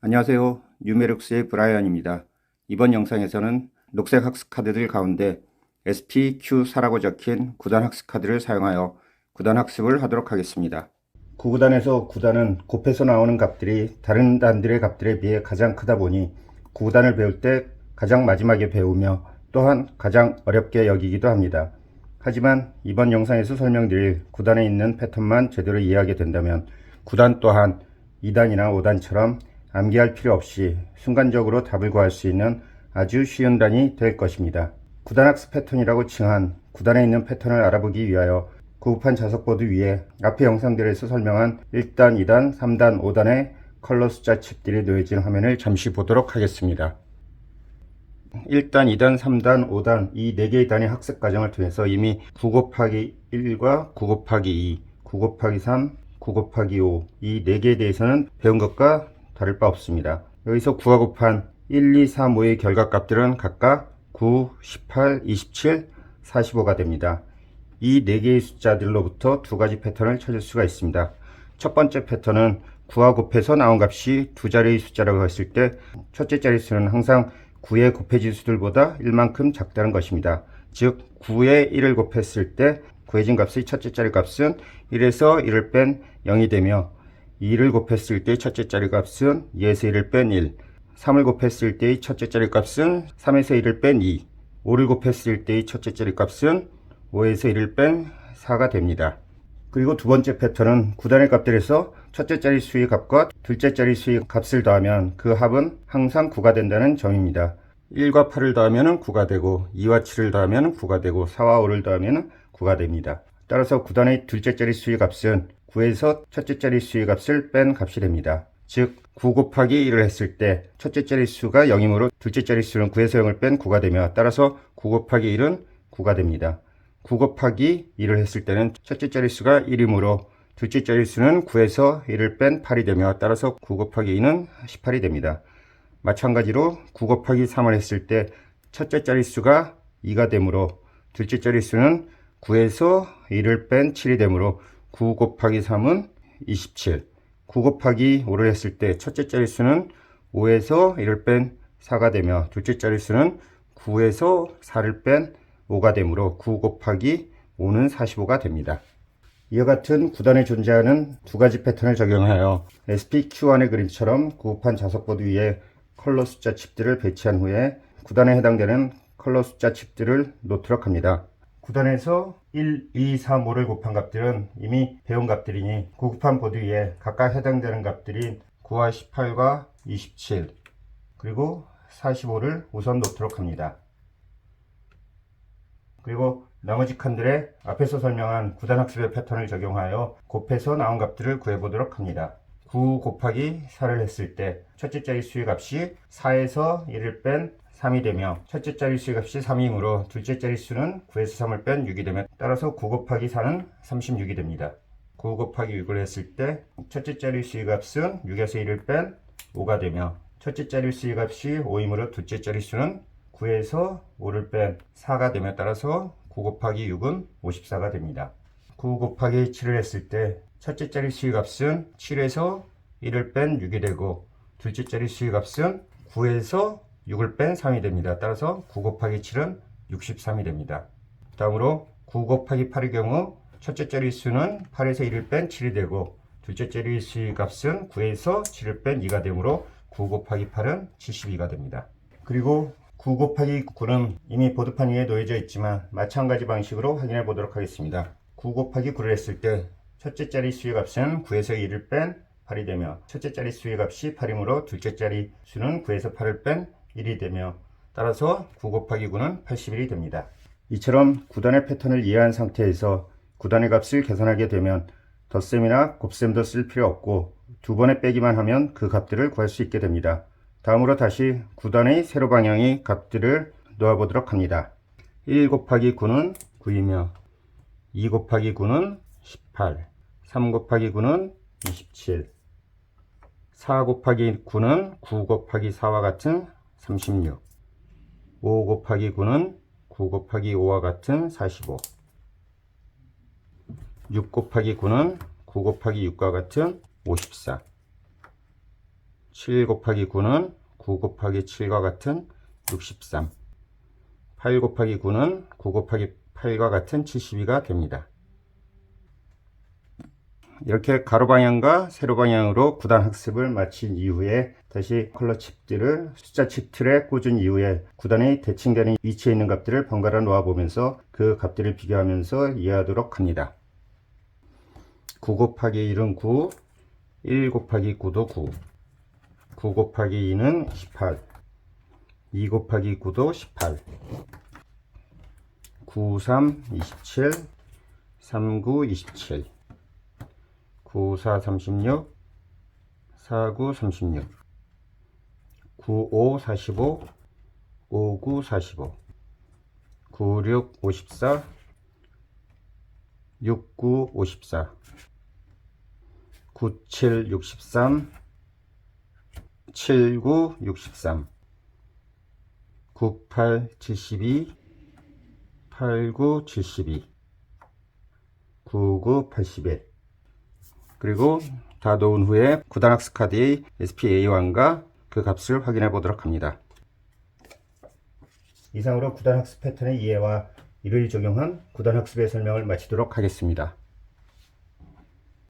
안녕하세요. 뉴메룩스의 브라이언입니다. 이번 영상에서는 녹색 학습 카드들 가운데 SPQ4라고 적힌 구단 학습 카드를 사용하여 구단 학습을 하도록 하겠습니다. 구구단에서 구단은 곱해서 나오는 값들이 다른 단들의 값들에 비해 가장 크다 보니 구구단을 배울 때 가장 마지막에 배우며 또한 가장 어렵게 여기기도 합니다. 하지만 이번 영상에서 설명드릴 구단에 있는 패턴만 제대로 이해하게 된다면 구단 또한 2단이나 5단처럼 암기할 필요 없이 순간적으로 답을 구할 수 있는 아주 쉬운 단이 될 것입니다. 구단학습 패턴이라고 칭한 구단에 있는 패턴을 알아보기 위하여 구급한 자석보드 위에 앞의 영상들에서 설명한 1단, 2단, 3단, 5단의 컬러 숫자 칩들이 놓여진 화면을 잠시 보도록 하겠습니다. 1단, 2단, 3단, 5단 이 4개의 단위 학습 과정을 통해서 이미 9 곱하기 1과 9 곱하기 2, 9 곱하기 3, 9 곱하기 5 이 4개에 대해서는 배운 것과 다를 바 없습니다. 여기서 9가 곱한 1, 2, 3, 5의 결과값들은 각각 9, 18, 27, 45가 됩니다. 이 4개의 숫자들로부터 두 가지 패턴을 찾을 수가 있습니다. 첫 번째 패턴은 9와 곱해서 나온 값이 두 자리의 숫자라고 했을 때 첫째 자릿수는 항상 9의 곱해진 수들보다 1만큼 작다는 것입니다. 즉 9에 1을 곱했을 때 구해진 값의 첫째 자리 값은 1에서 1을 뺀 0이 되며 2를 곱했을 때의 첫째 자리 값은 2에서 1을 뺀 1, 3을 곱했을 때의 첫째 자리 값은 3에서 1을 뺀 2, 5를 곱했을 때의 첫째 자리 값은 5에서 1을 뺀 4가 됩니다. 그리고 두 번째 패턴은 구단의 값들에서 첫째 자리 수의 값과 둘째 자리 수의 값을 더하면 그 합은 항상 9가 된다는 점입니다. 1과 8을 더하면 9가 되고 2와 7을 더하면 9가 되고 4와 5를 더하면 9가 됩니다. 따라서 구단의 둘째 자리 수의 값은 9에서 첫째 자리 수의 값을 뺀 값이 됩니다. 즉 9 곱하기 1을 했을 때 첫째 자리 수가 0이므로 둘째 자리 수는 9에서 0을 뺀 9가 되며 따라서 9 곱하기 1은 9가 됩니다. 9 곱하기 2를 했을 때는 첫째 자리 수가 1이므로 둘째 자리 수는 9에서 1을 뺀 8이 되며 따라서 9 곱하기 2는 18이 됩니다. 마찬가지로 9 곱하기 3을 했을 때 첫째 자리 수가 2가 되므로 둘째 자리 수는 9에서 1을 뺀 7이 되므로 9 곱하기 3은 27. 9 곱하기 5를 했을 때 첫째 자리 수는 5에서 1을 뺀 4가 되며 둘째 자리 수는 9에서 4를 뺀 5가 되므로 9 곱하기 5는 45가 됩니다. 이와 같은 구단에 존재하는 두 가지 패턴을 적용하여 SPQ1의 그림처럼 구급한 자석보드 위에 컬러 숫자 칩들을 배치한 후에 구단에 해당되는 컬러 숫자 칩들을 놓도록 합니다. 구단에서 1, 2, 3, 5를 곱한 값들은 이미 배운 값들이니 구급한 보드 위에 각각 해당되는 값들인 9와 18과 27 그리고 45를 우선 놓도록 합니다. 그리고 나머지 칸들에 앞에서 설명한 구단학습의 패턴을 적용하여 곱해서 나온 값들을 구해보도록 합니다. 9 곱하기 4를 했을 때 첫째 자리 수의 값이 4에서 1을 뺀 3이 되며 첫째 자리 수의 값이 3이므로 둘째 자리 수는 9에서 3을 뺀 6이 되며 따라서 9 곱하기 4는 36이 됩니다. 9 곱하기 6을 했을 때 첫째 자리 수의 값은 6에서 1을 뺀 5가 되며 첫째 자리 수의 값이 5이므로 둘째 자리 수는 9에서 5를 뺀 4가 되며 따라서 9 곱하기 6은 54가 됩니다. 9 곱하기 7을 했을 때 첫째 자리 수의 값은 7에서 1을 뺀 6이 되고 둘째 자리 수의 값은 9에서 6을 뺀 3이 됩니다. 따라서 9 곱하기 7은 63이 됩니다. 다음으로 9 곱하기 8의 경우 첫째 자리 수는 8에서 1을 뺀 7이 되고 둘째 자리 수의 값은 9에서 7을 뺀 2가 되므로 9 곱하기 8은 72가 됩니다. 그리고 9 곱하기 9는 이미 보드판 위에 놓여져 있지만 마찬가지 방식으로 확인해 보도록 하겠습니다. 9 곱하기 9를 했을 때 첫째 자리 수의 값은 9에서 1을 뺀 8이 되며 첫째 자리 수의 값이 8이므로 둘째 자리 수는 9에서 8을 뺀 1이 되며 따라서 9 곱하기 9는 81이 됩니다. 이처럼 구단의 패턴을 이해한 상태에서 구단의 값을 계산하게 되면 덧셈이나 곱셈도 쓸 필요 없고 두 번에 빼기만 하면 그 값들을 구할 수 있게 됩니다. 다음으로 다시 구단의 세로 방향의 값들을 놓아보도록 합니다. 1 곱하기 9는 9이며 2 곱하기 9는 18, 3 곱하기 9는 27, 4 곱하기 9는 9 곱하기 4와 같은 36, 5 곱하기 9는 9 곱하기 5와 같은 45, 6 곱하기 9는 9 곱하기 6과 같은 54, 7 곱하기 9는 9 곱하기 7과 같은 63. 8 곱하기 9는 9 곱하기 8과 같은 72가 됩니다. 이렇게 가로 방향과 세로 방향으로 구단 학습을 마친 이후에 다시 컬러 칩들을 숫자 칩 틀에 꽂은 이후에 구단이 대칭되는 위치에 있는 값들을 번갈아 놓아 보면서 그 값들을 비교하면서 이해하도록 합니다. 9 곱하기 1은 9, 1 곱하기 9도 9, 9 곱하기 2는 18, 2 곱하기 9도 18, 9, 3, 27, 3, 9, 27, 9, 4, 36, 4, 9, 36, 9, 5, 45, 5, 9, 45, 9, 6, 54, 6, 9, 54, 9, 7, 63, 7, 9, 63, 9, 8, 72, 8, 9, 72, 9, 9, 81. 그리고 다 놓은 후에 구단학습 카드의 SPA1과 그 값을 확인해 보도록 합니다. 이상으로 구단학습 패턴의 이해와 이를 적용한 구단학습의 설명을 마치도록 하겠습니다.